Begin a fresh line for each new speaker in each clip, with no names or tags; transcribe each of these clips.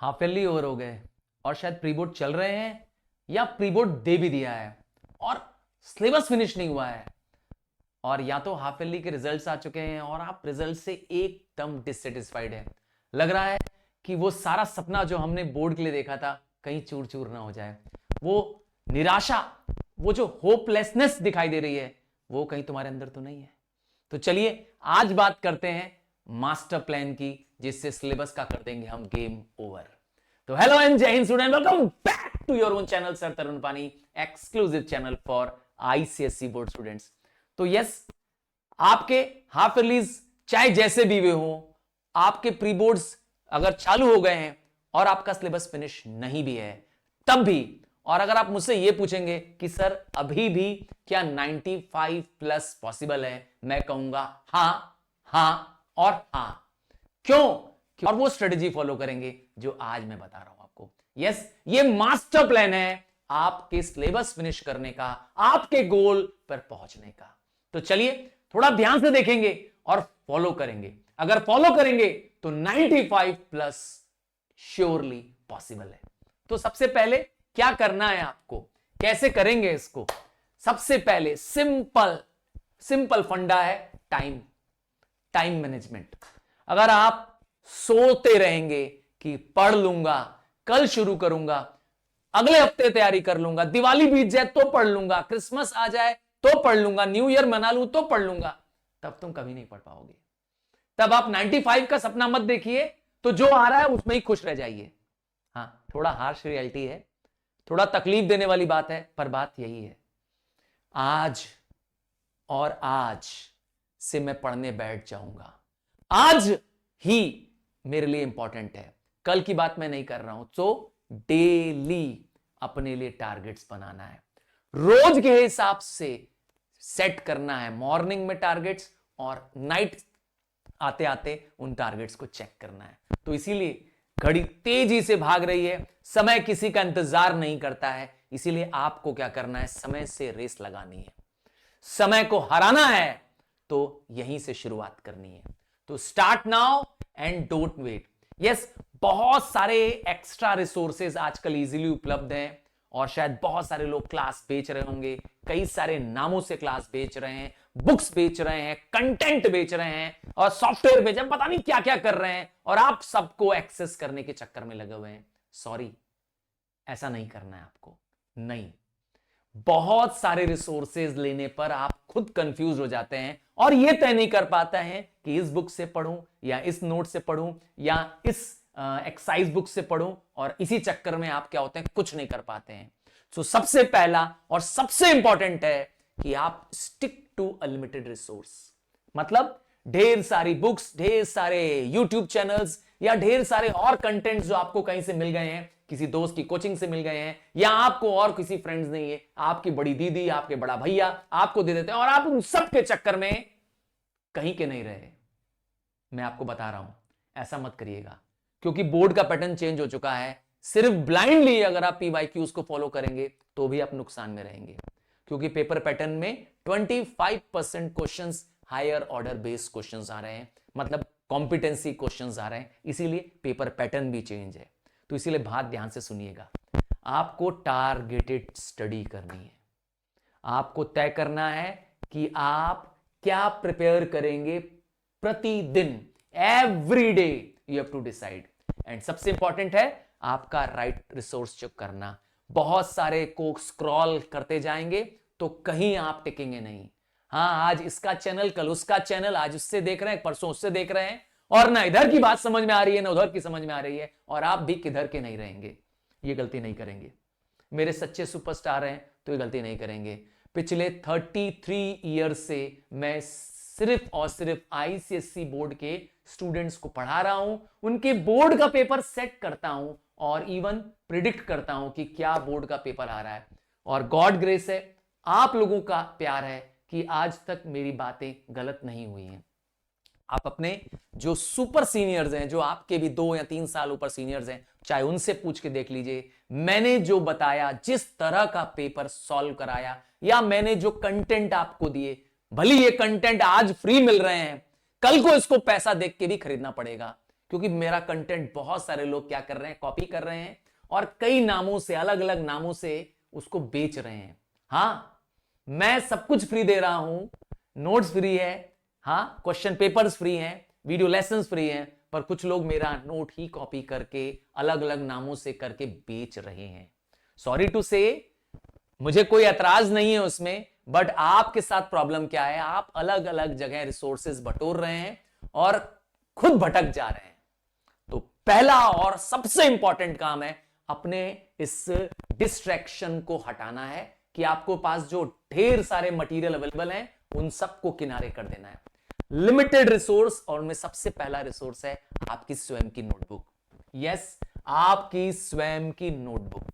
Half yearly over हो गए और शायद प्री बोर्ड चल रहे हैं या प्री बोर्ड दे भी दिया है और सिलेबस फिनिश नहीं हुआ है, और या तो हाफ ईयरली के रिजल्ट्स आ चुके हैं और आप रिजल्ट से एकदम डिससेटिस्फाइड है। लग रहा है कि वो सारा सपना जो हमने बोर्ड के लिए देखा था कहीं चूर चूर ना हो जाए। वो निराशा, वो जो होपलेसनेस दिखाई दे रही है वो कहीं तुम्हारे अंदर तो नहीं है। तो चलिए आज बात करते हैं मास्टर प्लान की, जिससे सिलेबस का कर देंगे हम गेम ओवर। तो hello and Jai Hind student, welcome back to your own channel sir Tarun Pani, exclusive channel for ICSE board students. तो यस, आपके हाफ ईयरलीज चाहे जैसे भी वे हो, आपके प्री बोर्ड्स अगर चालू हो गए हैं और आपका सिलेबस फिनिश नहीं भी है तब भी, और अगर आप मुझसे यह पूछेंगे कि सर अभी भी क्या 95 प्लस पॉसिबल है, मैं कहूंगा हां, हां और हां। क्यों? और वो स्ट्रेटेजी फॉलो करेंगे जो आज मैं बता रहा हूं आपको। यस, ये मास्टर प्लान है आपके सिलेबस फिनिश करने का, आपके गोल पर पहुंचने का। तो चलिए थोड़ा ध्यान से देखेंगे और फॉलो करेंगे। अगर फॉलो करेंगे तो 95 प्लस श्योरली पॉसिबल है। तो सबसे पहले क्या करना है आपको, कैसे करेंगे इसको? सबसे पहले सिंपल फंडा है टाइम मैनेजमेंट। अगर आप सोते रहेंगे कि पढ़ लूंगा, कल शुरू करूंगा, अगले हफ्ते तैयारी कर लूंगा, दिवाली बीत जाए तो पढ़ लूंगा, क्रिसमस आ जाए तो पढ़ लूंगा, न्यू ईयर मना लूं तो पढ़ लूंगा, तब तुम कभी नहीं पढ़ पाओगे। तब आप 95 का सपना मत देखिए, तो जो आ रहा है उसमें ही खुश रह जाइए। हां, थोड़ा हार्श रियलिटी है, थोड़ा तकलीफ देने वाली बात है, पर बात यही है। आज से मैं पढ़ने बैठ जाऊंगा। आज ही मेरे लिए इंपॉर्टेंट है, कल की बात मैं नहीं कर रहा हूं। तो डेली अपने लिए टारगेट्स बनाना है, रोज के हिसाब से सेट करना है। मॉर्निंग में टारगेट्स और नाइट आते आते उन टारगेट्स को चेक करना है। तो इसीलिए घड़ी तेजी से भाग रही है, समय किसी का इंतजार नहीं करता है, इसीलिए आपको क्या करना है, समय से रेस लगानी है। समय को हराना है तो यहीं से शुरुआत करनी है। तो start now and don't wait. Yes, बहुत सारे एक्स्ट्रा रिसोर्सेज आजकल इजीली उपलब्ध हैं और शायद बहुत सारे लोग क्लास बेच रहे होंगे, कई सारे नामों से क्लास बेच रहे हैं, बुक्स बेच रहे हैं, कंटेंट बेच रहे हैं और सॉफ्टवेयर बेच रहे हैं, पता नहीं क्या क्या कर रहे हैं, और आप सबको एक्सेस करने के चक्कर में लगे हुए हैं। सॉरी, ऐसा नहीं करना है आपको। नहीं, बहुत सारे रिसोर्सेज लेने पर आप खुद कंफ्यूज हो जाते हैं और यह तय नहीं कर पाता है कि इस बुक से पढ़ूं या इस नोट से पढ़ूं या इस एक्सरसाइज बुक से पढ़ूं, और इसी चक्कर में आप क्या होते हैं, कुछ नहीं कर पाते हैं। तो सबसे पहला और सबसे इंपॉर्टेंट है कि आप stick to a limited resource. मतलब ढेर सारी बुक्स, ढेर सारे यूट्यूब चैनल्स या ढेर सारे और कंटेंट जो आपको कहीं से मिल गए हैं, किसी दोस्त की कोचिंग से मिल गए हैं, या आपको और किसी फ्रेंड्स नहीं है, आपकी बड़ी दीदी, आपके बड़ा भैया आपको दे देते हैं, और आप उन सब के चक्कर में कहीं के नहीं रहे। मैं आपको बता रहा हूं, ऐसा मत करिएगा, क्योंकि बोर्ड का पैटर्न चेंज हो चुका है। सिर्फ ब्लाइंडली अगर आप पीवाईक्यूज को फॉलो करेंगे तो भी आप नुकसान में रहेंगे, क्योंकि पेपर पैटर्न में 25% questions higher order based questions आ रहे हैं, मतलब कॉम्पिटेंसी क्वेश्चंस आ रहे हैं, इसीलिए पेपर पैटर्न भी चेंज है। तो इसीलिए बात ध्यान से सुनिएगा, आपको टारगेटेड स्टडी करनी है। आपको तय करना है कि आप क्या प्रिपेयर करेंगे प्रतिदिन, every day you have to decide. And सबसे इंपॉर्टेंट है आपका राइट रिसोर्स चेक करना। बहुत सारे को स्क्रॉल करते जाएंगे तो कहीं आप टिकेंगे नहीं। हाँ, आज इसका चैनल, कल उसका चैनल, आज उससे देख रहे हैं, परसों उससे देख रहे हैं, और ना इधर की बात समझ में आ रही है ना उधर की समझ में आ रही है, और आप भी किधर के नहीं रहेंगे। ये गलती नहीं करेंगे। मेरे सच्चे सुपरस्टार हैं तो ये गलती नहीं करेंगे। पिछले 33 ईयर से मैं सिर्फ और सिर्फ आईसीएसई बोर्ड के स्टूडेंट्स को पढ़ा रहा हूं, उनके बोर्ड का पेपर सेट करता हूं और इवन प्रिडिक्ट करता हूं कि क्या बोर्ड का पेपर आ रहा है। और गॉड ग्रेस है, आप लोगों का प्यार है कि आज तक मेरी बातें गलत नहीं हुई हैं। आप अपने जो सुपर सीनियर्स हैं, जो आपके भी 2 या 3 साल ऊपर सीनियर्स हैं, चाहे उनसे पूछ के देख लीजिए, मैंने जो बताया, जिस तरह का पेपर सॉल्व कराया, या मैंने जो कंटेंट आपको दिए, भले ये कंटेंट आज फ्री मिल रहे हैं, कल को इसको पैसा देख के भी खरीदना पड़ेगा, क्योंकि मेरा कंटेंट बहुत सारे लोग क्या कर रहे हैं, कॉपी कर रहे हैं और कई नामों से, अलग अलग नामों से उसको बेच रहे हैं। हाँ, मैं सब कुछ फ्री दे रहा हूं, नोट्स फ्री है, हाँ, क्वेश्चन पेपर्स फ्री हैं, वीडियो लेसन्स फ्री हैं, पर कुछ लोग मेरा नोट ही कॉपी करके अलग अलग नामों से करके बेच रहे हैं। सॉरी टू से, मुझे कोई ऐतराज नहीं है उसमें, बट आपके साथ प्रॉब्लम क्या है, आप अलग अलग जगह रिसोर्सेज बटोर रहे हैं और खुद भटक जा रहे हैं। तो पहला और सबसे इंपॉर्टेंट काम है अपने इस डिस्ट्रैक्शन को हटाना है कि आपको पास जो ढेर सारे मटेरियल अवेलेबल हैं उन सबको किनारे कर देना है। लिमिटेड रिसोर्स, और उनमें सबसे पहला रिसोर्स है आपकी स्वयं की नोटबुक। यस, आपकी स्वयं की नोटबुक।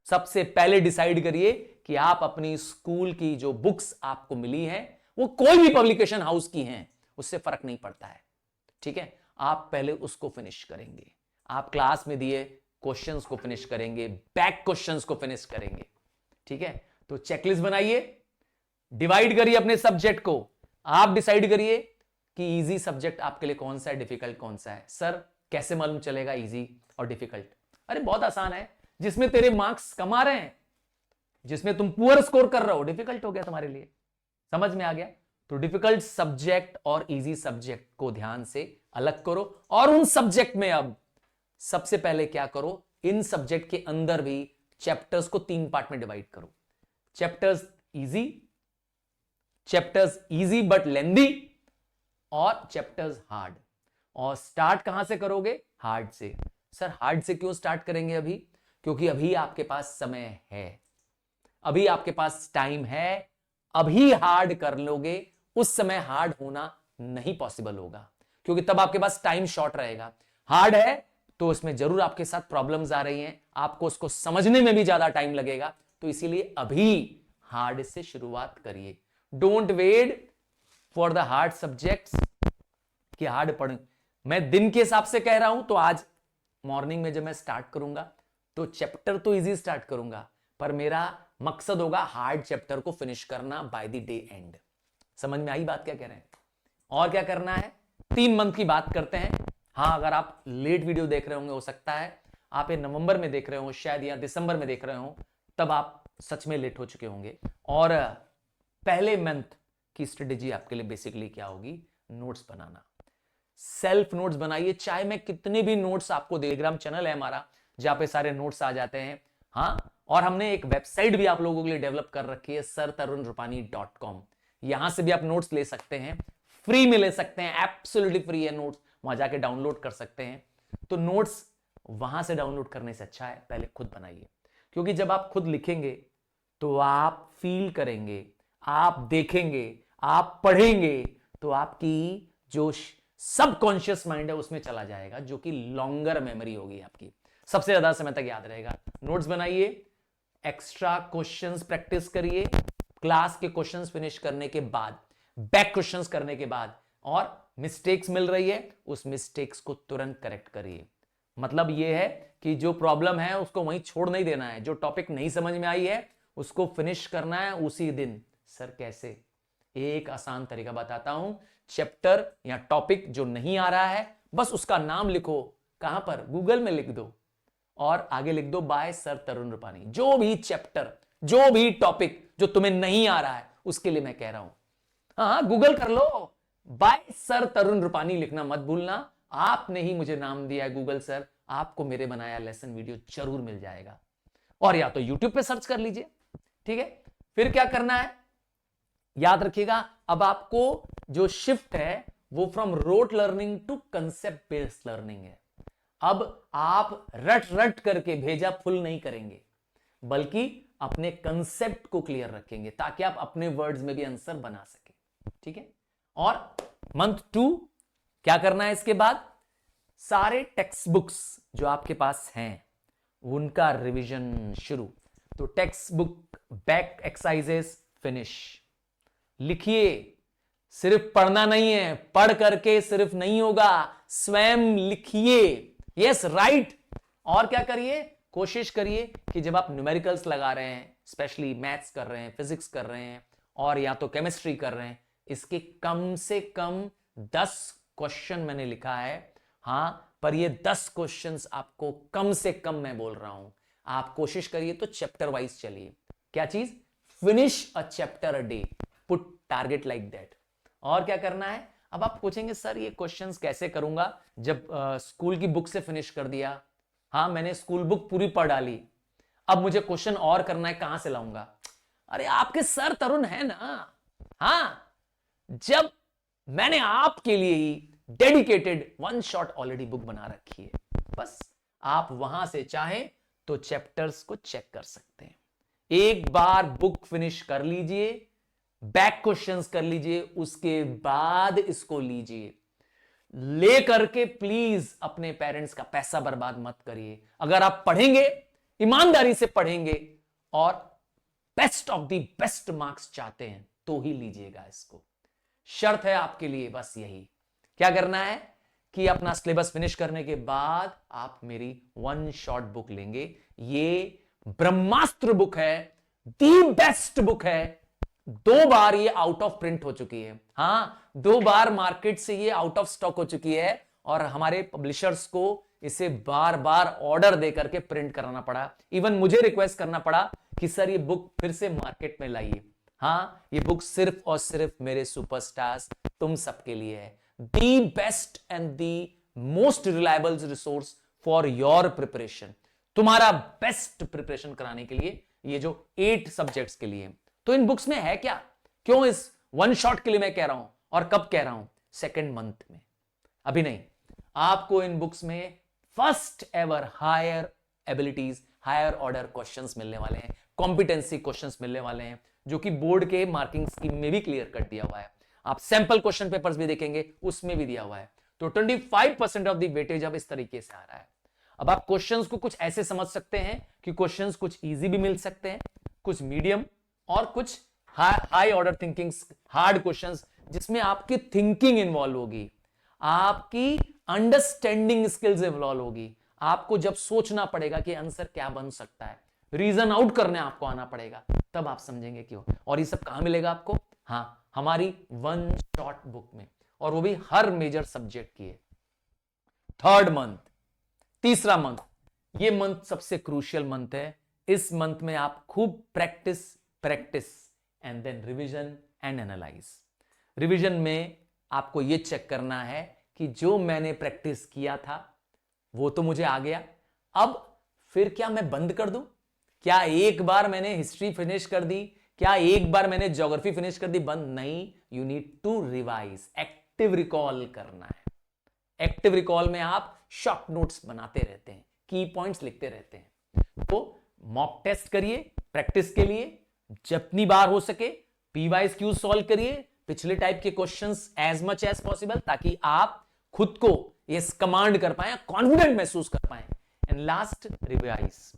सबसे पहले डिसाइड करिए कि आप अपनी स्कूल की जो बुक्स आपको मिली हैं, वो कोई भी पब्लिकेशन हाउस की हैं, उससे फर्क नहीं पड़ता है, ठीक है। आप पहले उसको फिनिश करेंगे, आप क्लास में दिए क्वेश्चंस को फिनिश करेंगे, बैक क्वेश्चंस को फिनिश करेंगे, ठीक है। तो चेकलिस्ट बनाइए, डिवाइड करिए अपने सब्जेक्ट को, आप डिसाइड करिए कि इजी सब्जेक्ट आपके लिए कौन सा है, डिफिकल्ट कौन सा है। सर कैसे मालूम चलेगा इजी और डिफिकल्ट? अरे बहुत आसान है, जिसमें तेरे मार्क्स कम आ रहे हैं, जिसमें तुम पुअर स्कोर कर रहे हो, डिफिकल्ट हो गया तुम्हारे लिए। समझ में आ गया? तो डिफिकल्ट सब्जेक्ट और इजी सब्जेक्ट को ध्यान से अलग करो, और उन सब्जेक्ट में अब सबसे पहले क्या करो, इन सब्जेक्ट के अंदर भी चैप्टर्स को 3 पार्ट में डिवाइड करो। चैप्टर्स इजी बट लेंदी, और चैप्टर्स हार्ड। और स्टार्ट कहां से करोगे? हार्ड से। सर हार्ड से क्यों स्टार्ट करेंगे अभी? क्योंकि अभी आपके पास समय है, अभी आपके पास टाइम है। अभी हार्ड कर लोगे, उस समय हार्ड होना नहीं पॉसिबल होगा, क्योंकि तब आपके पास टाइम शॉर्ट रहेगा। हार्ड है तो उसमें जरूर आपके साथ प्रॉब्लम्स आ रही हैं, आपको उसको समझने में भी ज्यादा टाइम लगेगा, तो इसीलिए अभी हार्ड से शुरुआत करिए। Don't wait for the hard subjects कि हार्ड पढ़। मैं दिन के हिसाब से कह रहा हूं, तो आज मॉर्निंग में जब मैं स्टार्ट करूंगा तो चैप्टर तो इजी स्टार्ट करूंगा, पर मेरा मकसद होगा हार्ड चैप्टर को फिनिश करना बाय द डे एंड। समझ में आई बात क्या कह रहे हैं? और क्या करना है, 3 मंथ की बात करते हैं। हाँ, अगर आप लेट वीडियो देख रहे होंगे, हो सकता है आप ये नवंबर में देख रहे हो शायद, या दिसंबर में देख रहे हो, तब आप सच में लेट हो चुके होंगे। और पहले मंथ की स्ट्रेटेजी आपके लिए बेसिकली क्या होगी? नोट्स बनाना। सेल्फ नोट्स बनाइए, चाहे मैं कितने भी नोट्स आपको, टेलीग्राम चैनल है हमारा जहां पे सारे नोट्स आ जाते हैं। हाँ, और हमने एक वेबसाइट भी आप लोगों के लिए डेवलप कर रखी है, sirtarunrupani.com। यहां से भी आप नोट्स ले सकते हैं, फ्री में ले सकते हैं, एब्सोल्युटली फ्री है नोट्स, वहां जाके डाउनलोड कर सकते हैं। तो नोट्स वहां से डाउनलोड करने से अच्छा है पहले खुद बनाइए, क्योंकि जब आप खुद लिखेंगे तो आप फील करेंगे, आप देखेंगे, आप पढ़ेंगे, तो आपकी जो सबकॉन्शियस माइंड है उसमें चला जाएगा, जो कि लॉन्गर मेमोरी होगी आपकी, सबसे ज्यादा समय तक याद रहेगा। नोट्स बनाइए, एक्स्ट्रा क्वेश्चंस प्रैक्टिस करिए, क्लास के क्वेश्चंस फिनिश करने के बाद, बैक क्वेश्चंस करने के बाद, और मिस्टेक्स मिल रही है उस मिस्टेक्स को तुरंत करेक्ट करिए। मतलब यह है कि जो प्रॉब्लम है उसको वहीं छोड़ नहीं देना है, जो टॉपिक नहीं समझ में आई है उसको फिनिश करना है उसी दिन। सर कैसे? एक आसान तरीका बताता हूं। चैप्टर या टॉपिक जो नहीं आ रहा है, बस उसका नाम लिखो, कहां पर? गूगल में लिख दो, और आगे लिख दो बाय सर तरुण रूपानी। जो भी चैप्टर, जो भी टॉपिक जो तुम्हें नहीं आ रहा है, उसके लिए मैं कह रहा हूं, हाँ, गूगल कर लो, बाय सर तरुण रूपानी लिखना मत भूलना। आपने ही मुझे नाम दिया है गूगल सर, आपको मेरे बनाया लेसन वीडियो जरूर मिल जाएगा, और या तो यूट्यूब पे सर्च कर लीजिए, ठीक है। फिर क्या करना है, याद रखिएगा, अब आपको जो शिफ्ट है वो from rote learning to concept based learning है। अब आप रट रट करके भेजा फुल नहीं करेंगे, बल्कि अपने कंसेप्ट को क्लियर रखेंगे, ताकि आप अपने वर्ड्स में भी आंसर बना सके, ठीक है। और मंथ 2 क्या करना है इसके बाद? सारे टेक्स्ट बुक्स जो आपके पास हैं उनका रिवीजन शुरू। तो text book back exercises finish. लिखिए, सिर्फ पढ़ना नहीं है, पढ़ करके सिर्फ नहीं होगा, स्वयं लिखिए। Yes, right. और क्या करिए? कोशिश करिए कि जब आप न्यूमेरिकल्स लगा रहे हैं, स्पेशली मैथ्स कर रहे हैं, फिजिक्स कर रहे हैं, और या तो केमिस्ट्री कर रहे हैं, इसके कम से कम 10 क्वेश्चन मैंने लिखा है, हां, पर ये 10 क्वेश्चंस आपको कम से कम मैं बोल रहा हूं, आप कोशिश करिए तो चैप्टर वाइज चलिए। क्या चीज? Finish a chapter a day, put target like that. और क्या करना है? अब आप पूछेंगे सर ये क्वेश्चंस कैसे करूंगा जब स्कूल की बुक से फिनिश कर दिया। हाँ, मैंने स्कूल बुक पूरी पढ़ डाली, अब मुझे क्वेश्चन और करना है, कहां से लाऊंगा? अरे आपके सर तरुण है ना। हां, जब मैंने आपके लिए ही dedicated one shot already book बना रखी है, बस आप वहां से चाहें तो चैप्टर्स को चेक कर सकते हैं। एक बार बुक फिनिश कर लीजिए, बैक क्वेश्चंस कर लीजिए, उसके बाद इसको लीजिए। ले करके प्लीज अपने पेरेंट्स का पैसा बर्बाद मत करिए। अगर आप पढ़ेंगे, ईमानदारी से पढ़ेंगे और best of the best marks चाहते हैं तो ही लीजिएगा इसको। शर्त है आपके लिए बस यही, क्या करना है कि अपना सिलेबस फिनिश करने के बाद आप मेरी वन शॉट बुक लेंगे। ये ब्रह्मास्त्र बुक है, दी बेस्ट बुक है। 2 बार ये आउट ऑफ प्रिंट हो चुकी है। हां, 2 बार मार्केट से ये आउट ऑफ स्टॉक हो चुकी है और हमारे पब्लिशर्स को इसे बार बार ऑर्डर देकर के प्रिंट कराना पड़ा। इवन मुझे रिक्वेस्ट करना पड़ा कि सर ये बुक फिर से मार्केट में लाइए। हां, ये बुक सिर्फ और सिर्फ मेरे सुपरस्टार्स तुम सबके लिए है। The best and the most reliable resource for your preparation, तुम्हारा बेस्ट प्रिपरेशन कराने के लिए ये जो 8 सब्जेक्ट्स के लिए। तो इन बुक्स में है क्या? क्यों इस वन शॉट के लिए मैं कह रहा हूं और कब कह रहा हूं? सेकेंड मंथ में, अभी नहीं। आपको इन बुक्स में first ever higher abilities, higher order questions मिलने वाले हैं, कॉम्पिटेंसी क्वेश्चंस मिलने वाले हैं, जो कि बोर्ड के मार्किंग स्कीम में भी क्लियर कर दिया हुआ है। आप सैंपल क्वेश्चन पेपर्स भी देखेंगे, उसमें भी दिया हुआ है। तो 25% ऑफ द वेटेज अब इस तरीके से आ रहा है। अब आप क्वेश्चंस को कुछ ऐसे समझ सकते हैं कि क्वेश्चंस कुछ इजी भी मिल सकते हैं, कुछ मीडियम और कुछ high order thinking, hard questions जिसमें आपकी थिंकिंग इन्वॉल्व होगी, आपकी अंडरस्टैंडिंग स्किल्स इन्वॉल्व होगी। आपको जब सोचना पड़ेगा कि आंसर क्या बन सकता है, रीजन आउट करने आपको आना पड़ेगा, तब आप समझेंगे क्यों। और ये सब कहां मिलेगा आपको? हां, हमारी वन शॉट बुक में, और वो भी हर मेजर सब्जेक्ट की है। थर्ड मंथ, तीसरा मंथ, ये मंथ सबसे क्रूशियल मंथ है। इस मंथ में आप खूब practice and then revision and analyse. Revision में आपको यह चेक करना है कि जो मैंने प्रैक्टिस किया था वो तो मुझे आ गया, अब फिर क्या मैं बंद कर दूं? क्या एक बार मैंने हिस्ट्री फिनिश कर दी, क्या एक बार मैंने ज्योग्राफी फिनिश कर दी, बंद नहीं। You need to revise, active recall करना है। एक्टिव रिकॉल में आप शॉर्ट नोट्स बनाते रहते हैं, की पॉइंट्स लिखते रहते हैं। तो मॉक टेस्ट करिए प्रैक्टिस के लिए, जितनी बार हो सके पीवाइज क्यू सॉल्व करिए, पिछले टाइप के questions as much as possible, ताकि आप खुद को ये कमांड कर पाए, कॉन्फिडेंट महसूस कर पाए। And last, revise.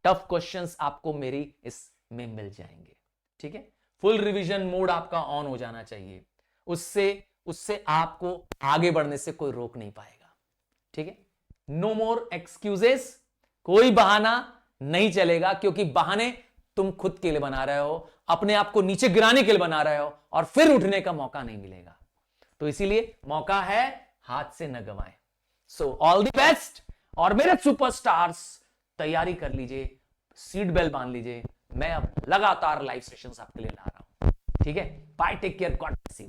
Tough questions आपको मेरी इसमें मिल जाएंगे, ठीक है। फुल रिवीजन मोड आपका ऑन हो जाना चाहिए, उससे आपको आगे बढ़ने से कोई रोक नहीं पाएगा, ठीक है। नो मोर एक्सक्यूजेस, कोई बहाना नहीं चलेगा, क्योंकि बहाने तुम खुद के लिए बना रहे हो, अपने आप को नीचे गिराने के लिए बना रहे हो, और फिर उठने का मौका नहीं मिलेगा। तो इसीलिए मौका है, हाथ से न गवाएं। So all the best. और मेरे सुपरस्टार्स, तैयारी कर लीजिए, सीट बेल्ट बांध लीजिए, मैं अब लगातार लाइव सेशंस आपके लिए ला रहा हूं, ठीक है। Bye, take care, God bless you.